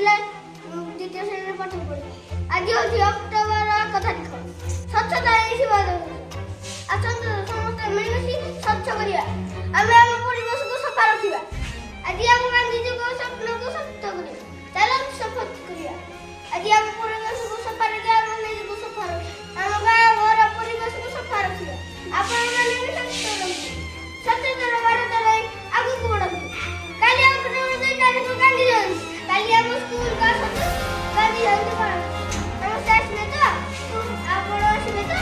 ଥିଲା ଦ୍ୱିତୀୟ ଶ୍ରେଣୀରେ ପାଠ ପଢେ। ଆଜି ହେଉଛି ଅକ୍ଟୋବର 1 ତାରିଖ। ସ୍ୱଚ୍ଛତା ହିଁ ସେବା ଦିବସ। ଆସନ୍ତୁ ସମସ୍ତେ ମିଳିମିଶି ସ୍ୱଚ୍ଛ କରିବା। ଆମେ ଆମ ପରିବେଶକୁ ସଫା ରଖିବା। ଆଜି ଆମ ଗାନ୍ଧୀଜୀଙ୍କ ସ୍ୱପ୍ନକୁ ସତ୍ୟ କରିବା। ଚାଲନ୍ତୁ ଶପଥ କରିବା। ଆଜି ଆମ ପରିବେଶକୁ ସଫା ରଖିବା, ଆମ ନିଜକୁ ସଫା ରଖିବା, ଆମ ଗାଁ ଘର ପରିବେଶକୁ ସଫା ରଖିବା। ଆପଣମାନେ ବି ସଚେତନ ଭାରତ ନେଇ ଆଗକୁ ବଢ଼ନ୍ତୁ। କାଲି ଅକ୍ଟୋବର 2 ତାରିଖ ଗାନ୍ଧୀ ଜୟନ୍ତୀ। କାଲି ଆମ ସ୍କୁଲକୁ ଆସନ୍ତୁ, ଗାନ୍ଧୀ ଜୟନ୍ତୀ ପାଳନ। ସମସ୍ତେ ଆସିବେ ତ? ଆପଣ ଆସିବେ ତ?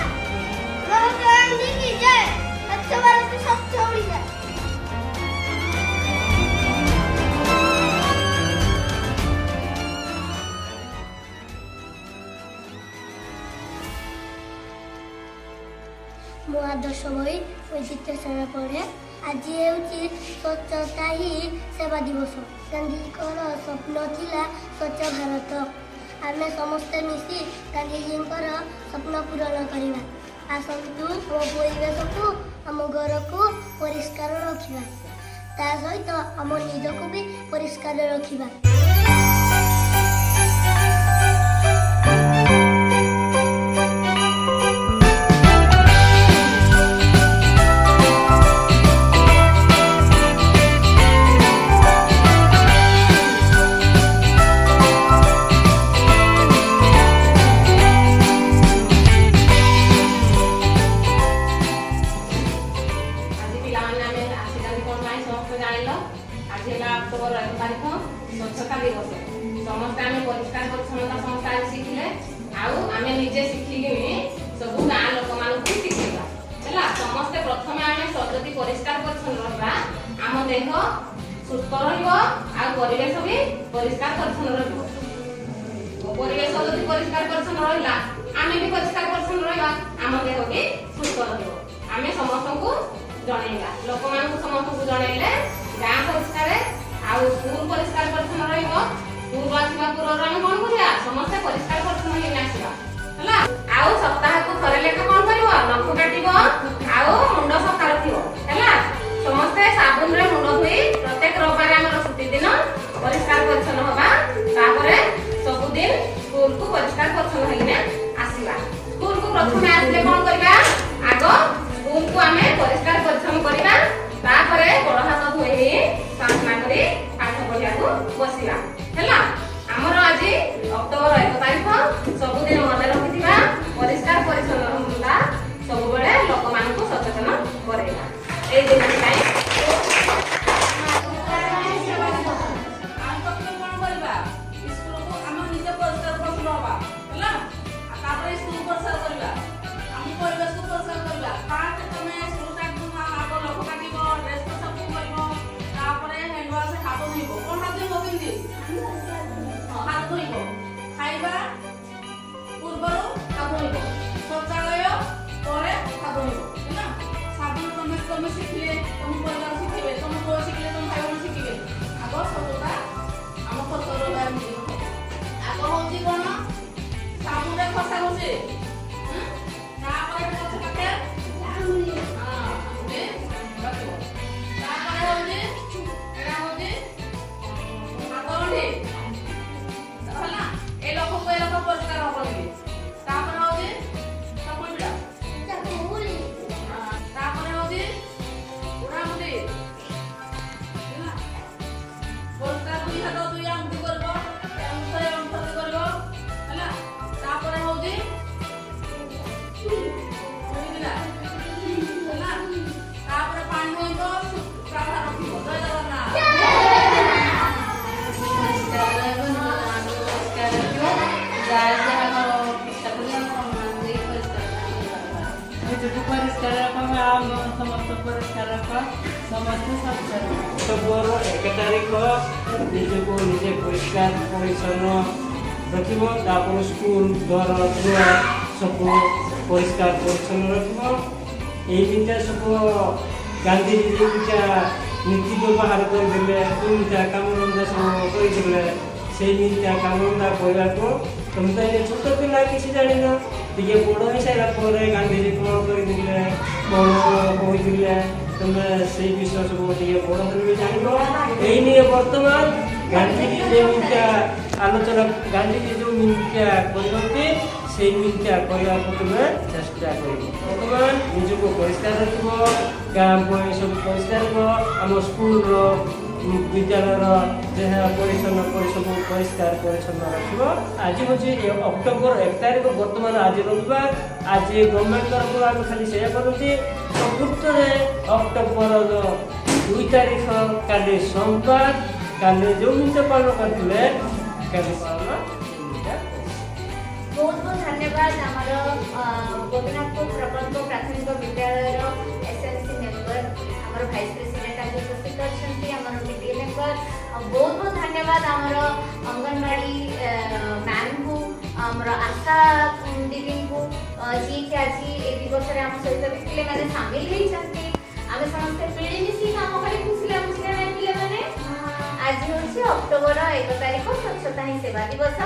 ମହାତ୍ମା ଗାନ୍ଧୀ କି ଜୟ। ସ୍ୱଚ୍ଛ ଭାରତ, ସ୍ୱଚ୍ଛ ଓଡ଼ିଶା। ମୁଁ ଆଦର୍ଶ ବହି ଦ୍ୱିତୀୟ ଶ୍ରେଣୀରେ ପଢ଼େ। ଆଜି ହେଉଛି ସ୍ୱଚ୍ଛତା ହିଁ ସେବା ଦିବସ। ଗାନ୍ଧୀଙ୍କର ସ୍ୱପ୍ନ ଥିଲା ସ୍ୱଚ୍ଛ ଭାରତ। ଆମେ ସମସ୍ତେ ମିଶି ଗାନ୍ଧୀଜୀଙ୍କର ସ୍ୱପ୍ନ ପୂରଣ କରିବା। ଆସନ୍ତୁ ଆମ ପରିବେଶକୁ, ଆମ ଘରକୁ ପରିଷ୍କାର ରଖିବା। ତା ସହିତ ଆମ ନିଜକୁ ବି ପରିଷ୍କାର ରଖିବା। आज है अक्टोबर 1 तारिख स्वच्छता दिवस। समस्त आम परिष्कार परिच्छन्नता समस्त आज शिखिले आमे निजे शिखिकी सब गाँ लोक मानक शिखेगा है। समस्ते प्रथम आम जदि परिष्कार परिच्छन्न रहा आम देह सुस्थ रवेश भी परिष्कार परिच्छन्न रवेश जदि परिष्कार परिच्छन्न रहा आम भी परिष्कार परिच्छन्न रहा आम देह भी सुस्थ रमें समस्त को जनइबा लोक मान समस्त को जनइले गाँ परिष्कार स्कूल परिष्कार परिच्छन्न रहा। स्कूल आसवा पूर्व आम कौन करा समस्ते परिष्कार परिच्छन्न आसवा है। सप्ताह को थरे लेखा कौन कर नख काट मुंड सफा रख समस्ते साबुन रे मुंड धोई प्रत्येक रविवार आम छुट्टी दिन परिष्कार परिच्छन्न हवा। सबुदिन स्कूल को परिष्कार परिच्छन्न होने आसवा। स्कूल को प्रथम आसले कौन करवा आग स्कूल को आम परिष्कार परिच्छन्न करवा। बड़ हाथ धोई प्रार्थना करी पाठ पढ़ा बसवा है। आमर आज अक्टोबर 1 तारिख सबुदिन मन रखि परिष्कार परिच्छन्नता सब लोक मान सचेतन करेगा। अक्टोबर 1 तारिख निजको निजे परिष्कार परिच्छन्न रखिब। स्कूल घर दुआ सब परिष्कार परिच्छन्न रखिब। यही सब गांधी नीति व्यवहार करदे काम धंदा सब करदे से काम धंदा करने को तुम तो छोट पिला किसी जान टे बड़ हो सारापर गांधीजी कौन करते कौन कहते तुम से विषय सब बड़ जान। बर्तमान गांधी ଆଲୋଚନା ଗାନ୍ଧୀଜୀ ଯେଉଁ ମିଥ୍ୟା କରିଛନ୍ତି ସେଇ ମିଥ୍ୟା କରିବାକୁ ତୁମେ ଚେଷ୍ଟା କରିବ। ବର୍ତ୍ତମାନ ନିଜକୁ ପରିଷ୍କାର ରଖିବ, ଗାଁ ସବୁ ପରିଷ୍କାର ରଖିବ, ଆମ ସ୍କୁଲର ବିଦ୍ୟାଳୟର ଯାହା ପରିଚ୍ଛନ୍ନ ସବୁ ପରିଷ୍କାର ପରିଚ୍ଛନ୍ନ ରଖିବ। ଆଜି ହେଉଛି ଅକ୍ଟୋବର 1 ତାରିଖ, ବର୍ତ୍ତମାନ ଆଜି ରବିବାର। ଆଜି ଗଭର୍ଣ୍ଣମେଣ୍ଟ ତରଫରୁ ଆମେ ଖାଲି ସେଇଆ କରୁଛି। ପ୍ରକୃତରେ ଅକ୍ଟୋବର 2 ତାରିଖ କାଲି ସୋମବାର, କାଲି ଯେଉଁ ନୃତ୍ୟ ପାଳନ କରିଥିଲେ କାଲି ପାଳନ बहुत बहुत धन्यवाद आमर गोपीनाथपुर प्रकल्प प्राथमिक विद्यालय एसएलसी मेंबर आमर भाइस प्रेसिडेंट आज उपस्थित अच्छा पीटीए मेंबर बहुत बहुत धन्यवाद आमर अंगनवाड़ी मैम को आमर आशा दीदी को जी के आज ये दिवस आम सहित भी पे मैंने सामिल होती आम समस्त मिलमिशी काम कर खुशी लगुच मैंने आज हूँ अक्टोबर 1 तारिख स्वच्छता ही सेवा दिवस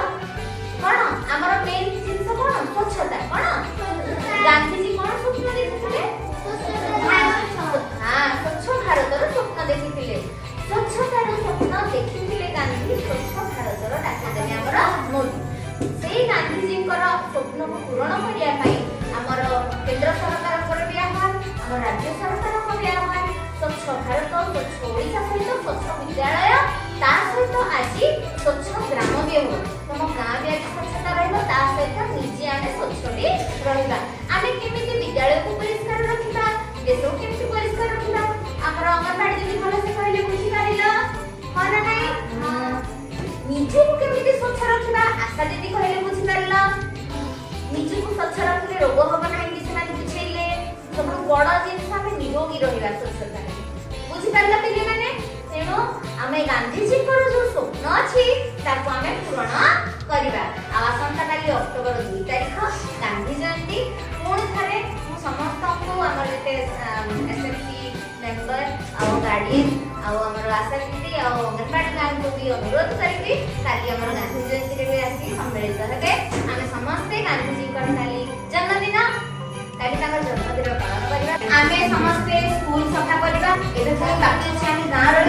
कौन आमर मेन जिनस कौन स्वच्छता कौन गांधीजी कौन स्वप्न देखिथिले हाँ स्वच्छ भारतर स्वप्न देखिथिले स्वच्छतार स्वप्न देखिथिले गांधी स्वच्छ भारतर डाक देले आमर मोदी सेही गांधीजींकर स्वप्न को पूरण करिया पई आमर केंद्र सरकार पर भी आह्वान आमर राज्य सरकार को भी आह्वान स्वच्छ भारत स्वच्छ ओडिशा सहित स्वच्छ विद्यालय ता सहित आज स्वच्छ ग्राम भी हो तुम गाँ भी आज स्वच्छता रहा सहित निजे आम स्वच्छ भी रहा आम केमी विद्यालय को परिष्कार रखा देश को केमी परिष्कार रखा आमर अंगनवाड़ी दीदी भल से कहले बुझीपार हाँ ना नाई निजे को केमी स्वच्छ रखा आशा दीदी कहले बुझीपार निजे को स्वच्छ रखले रोग हम ना किसी बुझेले सब बड़ जिन आम निरोगी रहा स्वच्छता बुझीपार पे मैंने तेणु आम गांधीजी जो स्वप्न अच्छी आम पूरण करवा आसंता काली अक्टोबर 2 तारिख गांधी जयंती पुणी थे समस्त को आम जिते एसएमसी मेंबर गार्डियन आमर आशा दीदी अंगनवाड़ी मैम को भी अनुरोध करी काली आम गांधी जयंती भी आसी सम्मिलित हे आम समस्ते गांधीजी काली जन्मदिन काली जन्मदिन पालन करवा आम समस्ते स्कूल सफा करवा एबे बाकी अच्छे आम गाँव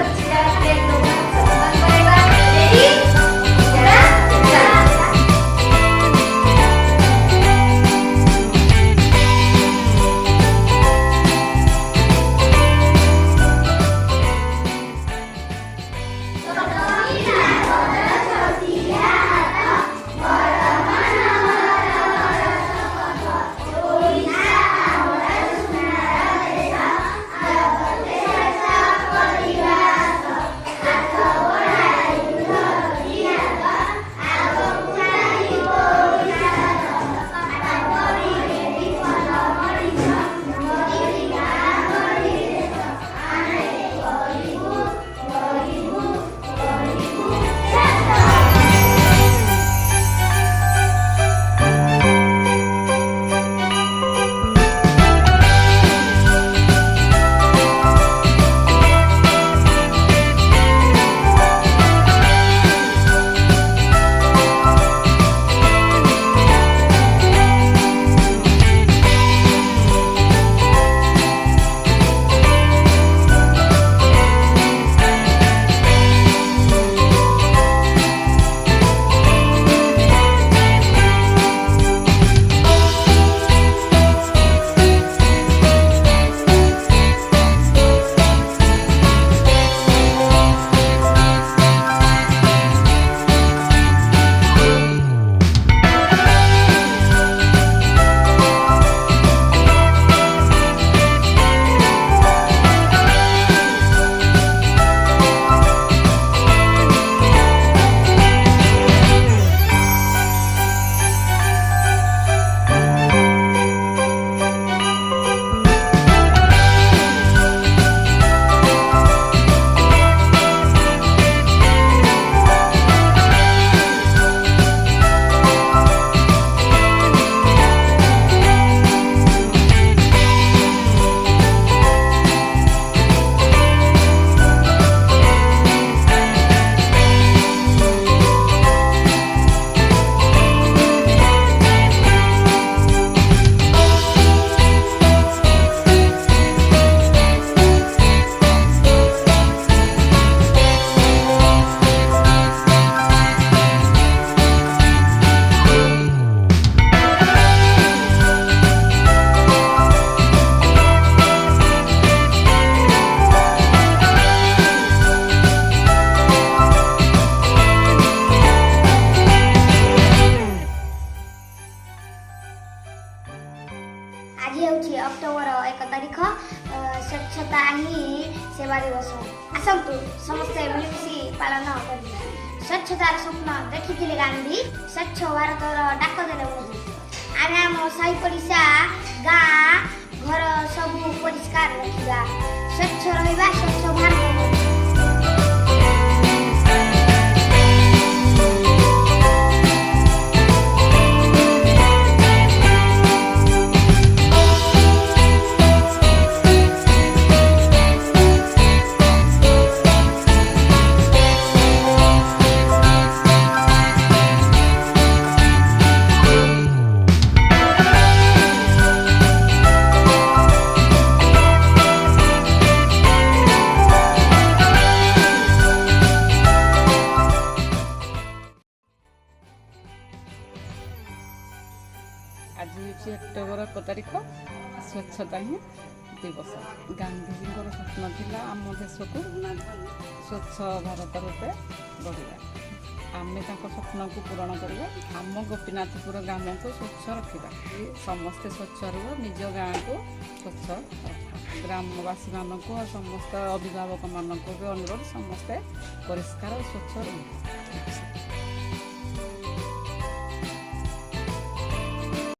ସ୍ୱଚ୍ଛତା ହିଁ ସେବା ଦିବସ। ଆସନ୍ତୁ ସମସ୍ତେ ମିଳିମିଶି ପାଳନ କରିବା। ସ୍ୱଚ୍ଛତାର ସ୍ୱପ୍ନ ଦେଖିଥିଲେ ଗାନ୍ଧୀ, ସ୍ୱଚ୍ଛ ଭାରତର ଡାକ ଦେଲେ ମୋଦି। ଆମେ ଆମ ସାହି ପଡ଼ିଶା, ଗାଁ, ଘର ସବୁ ପରିଷ୍କାର ରଖିବା। ସ୍ୱଚ୍ଛ ରହିବା, ସ୍ୱଚ୍ଛ ଭାରତ ଗଢ଼ିବା। ଆଜି ହେଉଛି ଅକ୍ଟୋବର 1 ତାରିଖ, ସ୍ୱଚ୍ଛତା ହିଁ ଦିବସ। ଗାନ୍ଧୀଜୀଙ୍କର ସ୍ୱପ୍ନ ଥିଲା ଆମ ଦେଶକୁ ସ୍ୱଚ୍ଛ ଭାରତ ରୂପେ ଗଢ଼ିବା। ଆମେ ତାଙ୍କ ସ୍ୱପ୍ନକୁ ପୂରଣ କରିବା। ଆମ ଗୋପୀନାଥପୁର ଗ୍ରାମକୁ ସ୍ୱଚ୍ଛ ରଖିବା। ସମସ୍ତେ ସ୍ୱଚ୍ଛ ରୁହ, ନିଜ ଗାଁକୁ ସ୍ୱଚ୍ଛ ରଖ। ଗ୍ରାମବାସୀମାନଙ୍କୁ ଆଉ ସମସ୍ତ ଅଭିଭାବକମାନଙ୍କୁ ବି ଅନୁରୋଧ, ସମସ୍ତେ ପରିଷ୍କାର ଓ ସ୍ୱଚ୍ଛ ରୁହ।